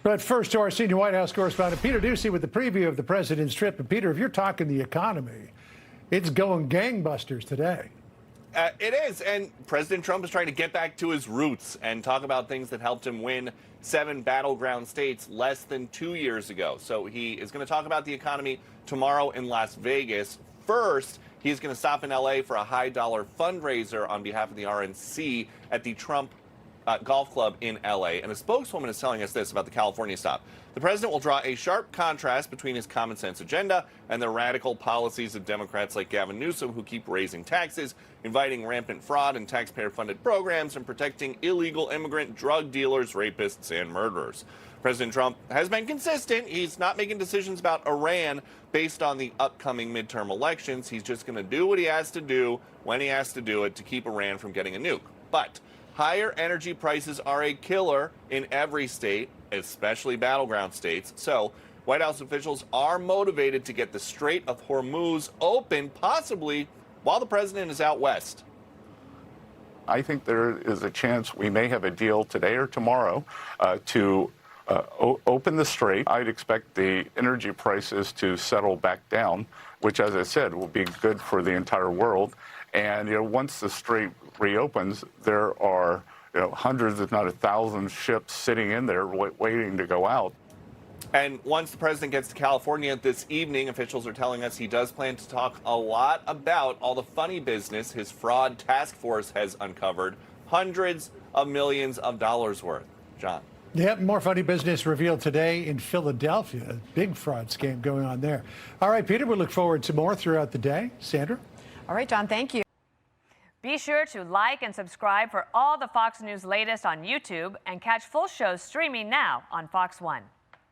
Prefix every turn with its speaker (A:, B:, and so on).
A: But first, to our senior White House correspondent, Peter Doocy, with the preview of the president's trip. And Peter, if you're talking the economy, it's going gangbusters today.
B: It is, and President Trump is trying to get back to his roots and talk about things that helped him win 7 battleground states less than 2 years ago. So he is going to talk about the economy tomorrow in Las Vegas. First, he's going to stop in L.A. for a high-dollar fundraiser on behalf of the RNC at the Trump Golf Club in L.A. And a spokeswoman is telling us this about the California stop. The president will draw a sharp contrast between his common sense agenda and the radical policies of Democrats like Gavin Newsom, who keep raising taxes, inviting rampant fraud and taxpayer-funded programs, and protecting illegal immigrant drug dealers, rapists, and murderers. President Trump has been consistent. He's not making decisions about Iran based on the upcoming midterm elections. He's just going to do what he has to do when he has to do it to keep Iran from getting a nuke. But higher energy prices are a killer in every state, especially battleground states. So White House officials are motivated to get the Strait of Hormuz open, possibly while the president is out west.
C: I think there is a chance we may have a deal today or tomorrow to open the strait. I'd expect the energy prices to settle back down, which, as I said, will be good for the entire world. And once the strait reopens, there are hundreds, if not 1,000 ships sitting in there waiting to go out.
B: And once the president gets to California this evening, officials are telling us he does plan to talk a lot about all the funny business his fraud task force has uncovered, hundreds of millions of dollars worth. John.
A: Yep, more funny business revealed today in Philadelphia. A big fraud scam going on there. All right, Peter, we look forward to more throughout the day. Sandra?
D: All right, John, thank you. Be sure to like and subscribe for all the Fox News latest on YouTube and catch full shows streaming now on Fox One.